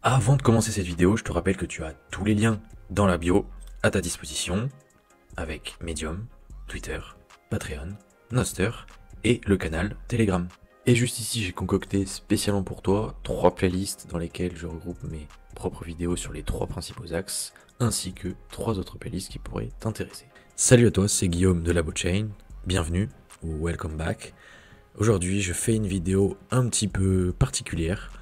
Avant de commencer cette vidéo, je te rappelle que tu as tous les liens dans la bio à ta disposition, avec Medium, Twitter, Patreon, Noster et le canal Telegram. Et juste ici, j'ai concocté spécialement pour toi 3 playlists dans lesquelles je regroupe mes propres vidéos sur les 3 principaux axes, ainsi que 3 autres playlists qui pourraient t'intéresser. Salut à toi, c'est Guillaume de LaboChain, bienvenue ou welcome back. Aujourd'hui, je fais une vidéo un petit peu particulière,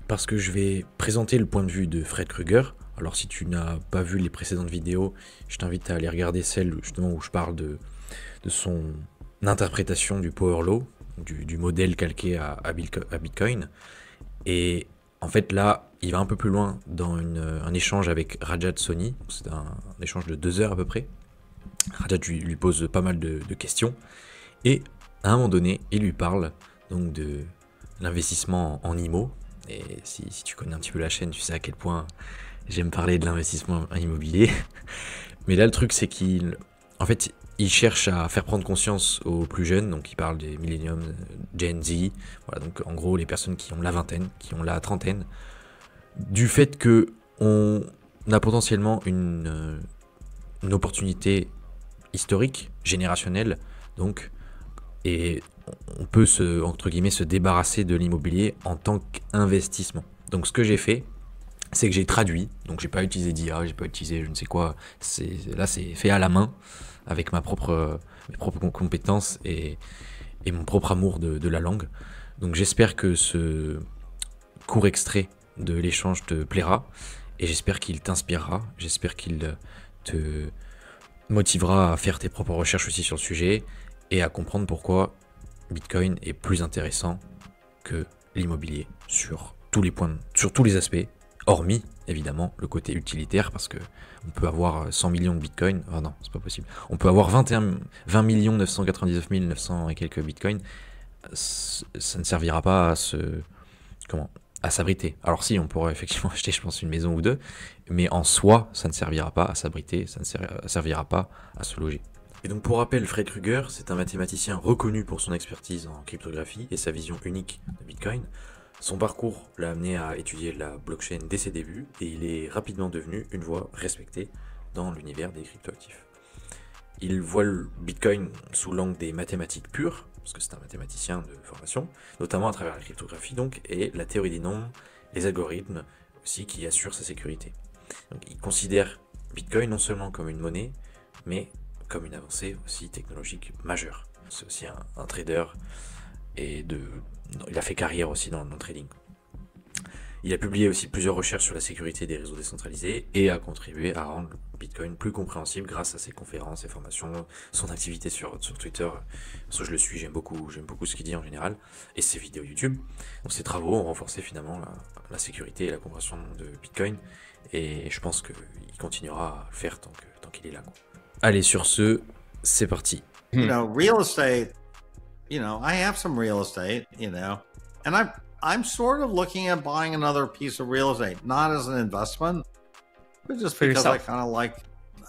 parce que je vais présenter le point de vue de Fred Krueger. Alors si tu n'as pas vu les précédentes vidéos, je t'invite à aller regarder celle justement où je parle de son interprétation du Power Law, du modèle calqué à Bitcoin. Et en fait là, il va un peu plus loin dans un échange avec Rajat Soni. C'est un échange de 2 heures à peu près. Rajat lui pose pas mal de questions. Et à un moment donné, il lui parle donc de l'investissement en IMO. Et si tu connais un petit peu la chaîne, tu sais à quel point j'aime parler de l'investissement immobilier. Mais là, le truc, c'est qu'il cherche à faire prendre conscience aux plus jeunes. Donc, il parle des millennials, Gen Z. Voilà, donc en gros, les personnes qui ont la vingtaine, qui ont la trentaine, du fait que on a potentiellement une opportunité historique, générationnelle, donc, et on peut entre guillemets se débarrasser de l'immobilier en tant qu'investissement. Donc ce que j'ai fait, c'est que j'ai traduit, donc j'ai pas utilisé d'IA, j'ai pas utilisé je ne sais quoi, là c'est fait à la main, avec mes propres compétences et mon propre amour de la langue. Donc j'espère que ce court extrait de l'échange te plaira, et j'espère qu'il t'inspirera, j'espère qu'il te motivera à faire tes propres recherches aussi sur le sujet, et à comprendre pourquoi Bitcoin est plus intéressant que l'immobilier sur tous les points, sur tous les aspects, hormis évidemment le côté utilitaire, parce que on peut avoir 100 millions de Bitcoin, oh non, c'est pas possible. On peut avoir 20 999 900 et quelques Bitcoin, ça ne servira pas à s'abriter. Alors si, on pourrait effectivement acheter, je pense, une maison ou deux, mais en soi, ça ne servira pas à s'abriter, ça ne servira pas à se loger. Et donc pour rappel, Fred Krueger, c'est un mathématicien reconnu pour son expertise en cryptographie et sa vision unique de Bitcoin. Son parcours l'a amené à étudier la blockchain dès ses débuts, et il est rapidement devenu une voix respectée dans l'univers des cryptoactifs. Il voit le Bitcoin sous l'angle des mathématiques pures, parce que c'est un mathématicien de formation, notamment à travers la cryptographie donc, et la théorie des nombres, les algorithmes aussi qui assurent sa sécurité. Donc il considère Bitcoin non seulement comme une monnaie, mais comme une avancée aussi technologique majeure. C'est aussi un trader, et il a fait carrière aussi dans le trading. Il a publié aussi plusieurs recherches sur la sécurité des réseaux décentralisés et a contribué à rendre Bitcoin plus compréhensible grâce à ses conférences, ses formations, son activité sur Twitter. Parce que je le suis, j'aime beaucoup ce qu'il dit en général, et ses vidéos YouTube. Donc ses travaux ont renforcé finalement la sécurité et la compréhension de Bitcoin, et je pense qu'il continuera à le faire tant qu'il est là, quoi. Allez, sur ce, c'est parti. You know, real estate, you know, I have some real estate, you know, and I'm sort of looking at buying another piece of real estate, not as an investment, but just because I kind of like,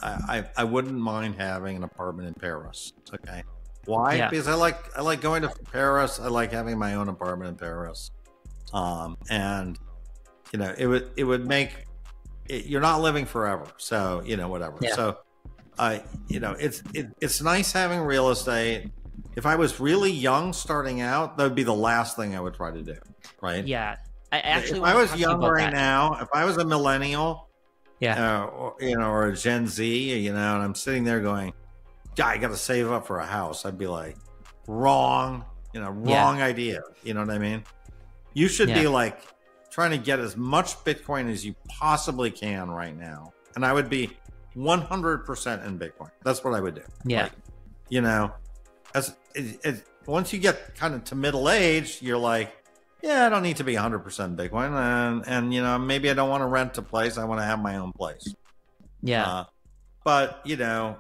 I wouldn't mind having an apartment in Paris. Okay. Why? Yeah. Because I like going to Paris. I like having my own apartment in Paris. And you know, it would make it, you're not living forever. So, you know, whatever. Yeah. So, you know, it's nice having real estate. If I was really young starting out, that would be the last thing I would try to do, right? Yeah. If I was young right now, if I was a millennial, yeah, or a Gen Z, you know, and I'm sitting there going, I got to save up for a house, I'd be like, wrong idea. You know what I mean? You should be like trying to get as much Bitcoin as you possibly can right now. And I would be 100% in Bitcoin. That's what I would do. Yeah. Like, you know, once you get kind of to middle age, you're like, yeah, I don't need to be 100% Bitcoin. And, you know, maybe I don't want to rent a place. I want to have my own place. Yeah. But, you know,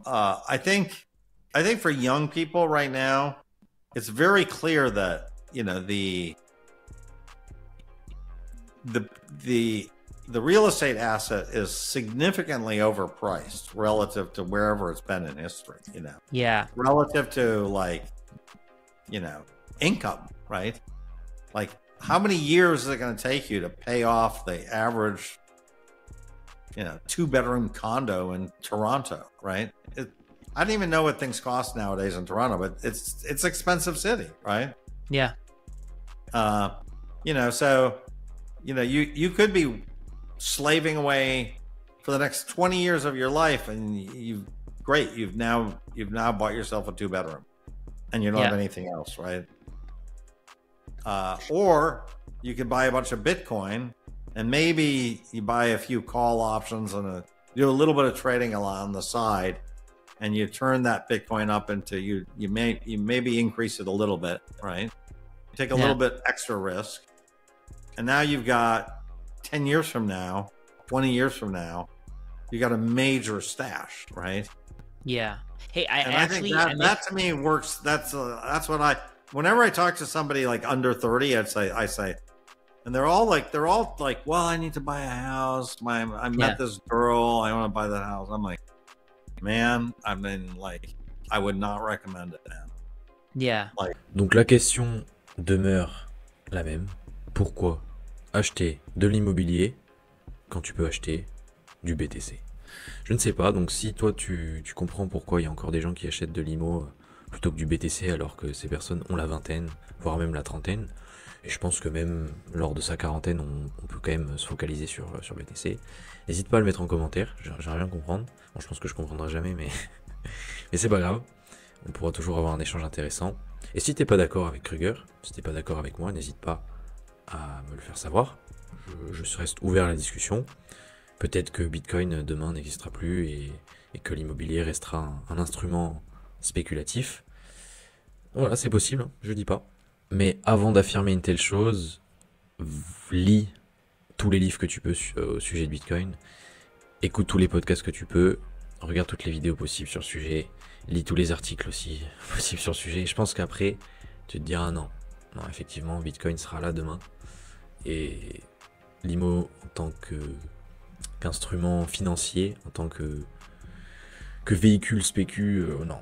I think for young people right now, it's very clear that, you know, the real estate asset is significantly overpriced relative to wherever it's been in history, you know? Yeah. Relative to, like, you know, income, right? Like how many years is it going to take you to pay off the average, 2-bedroom condo in Toronto, right? I don't even know what things cost nowadays in Toronto, but it's expensive city, right? Yeah. So, you could be slaving away for the next 20 years of your life, and you've now bought yourself a 2-bedroom, and you don't have anything else, right? Or you could buy a bunch of Bitcoin, and maybe you buy a few call options and do a little bit of trading on the side, and you turn that Bitcoin up into you maybe increase it a little bit, right? Take a little bit extra risk, and now you've got 10 years from now, 20 years from now, you got a major stash, right? Yeah. Hey, I think that to me works. That's what whenever I talk to somebody like under 30, I say, and they're all like, well, I need to buy a house. I met this girl. I want to buy that house. I'm like, man, I would not recommend it, man. Yeah. Donc la question demeure la même. Pourquoi acheter de l'immobilier quand tu peux acheter du BTC? Je ne sais pas, donc si toi tu comprends pourquoi il y a encore des gens qui achètent de l'IMO plutôt que du BTC alors que ces personnes ont la vingtaine, voire même la trentaine, et je pense que même lors de sa quarantaine, on peut quand même se focaliser sur BTC. N'hésite pas à le mettre en commentaire, j'aimerais bien comprendre. Bon, je pense que je comprendrai jamais, mais c'est pas grave. On pourra toujours avoir un échange intéressant. Et si t'es pas d'accord avec Kruger, si t'es pas d'accord avec moi, n'hésite pas à me le faire savoir. Je reste ouvert à la discussion. Peut-être que Bitcoin demain n'existera plus et que l'immobilier restera un instrument spéculatif. Voilà, c'est possible, hein, je dis pas. Mais avant d'affirmer une telle chose, lis tous les livres que tu peux au sujet de Bitcoin, écoute tous les podcasts que tu peux, regarde toutes les vidéos possibles sur le sujet, lis tous les articles aussi possibles sur le sujet. Et je pense qu'après, tu te diras non, effectivement, Bitcoin sera là demain. Et l'IMO en tant qu'instrument financier, en tant que véhicule spécu, non,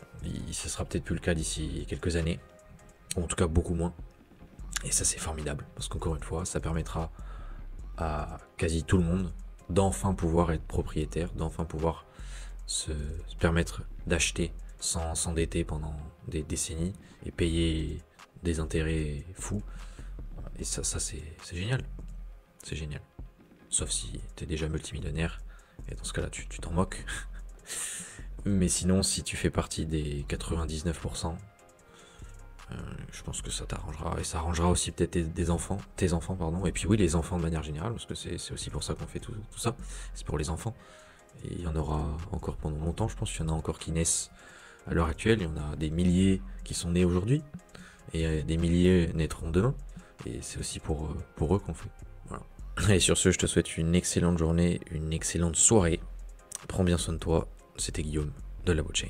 ce sera peut-être plus le cas d'ici quelques années, ou en tout cas beaucoup moins. Et ça c'est formidable, parce qu'encore une fois, ça permettra à quasi tout le monde d'enfin pouvoir être propriétaire, d'enfin pouvoir se permettre d'acheter sans s'endetter pendant des décennies et payer des intérêts fous. Et ça c'est génial. C'est génial. Sauf si t'es déjà multimillionnaire, et dans ce cas-là, tu t'en moques. Mais sinon, si tu fais partie des 99%, je pense que ça t'arrangera. Et ça arrangera aussi peut-être tes enfants, pardon. Et puis oui, les enfants de manière générale, parce que c'est aussi pour ça qu'on fait tout ça. C'est pour les enfants. Et il y en aura encore pendant longtemps, je pense. Il y en a encore qui naissent à l'heure actuelle. Il y en a des milliers qui sont nés aujourd'hui. Et des milliers naîtront demain. Et c'est aussi pour eux qu'on fait. Voilà. Et sur ce, je te souhaite une excellente journée, une excellente soirée. Prends bien soin de toi. C'était Guillaume de La Blockchain.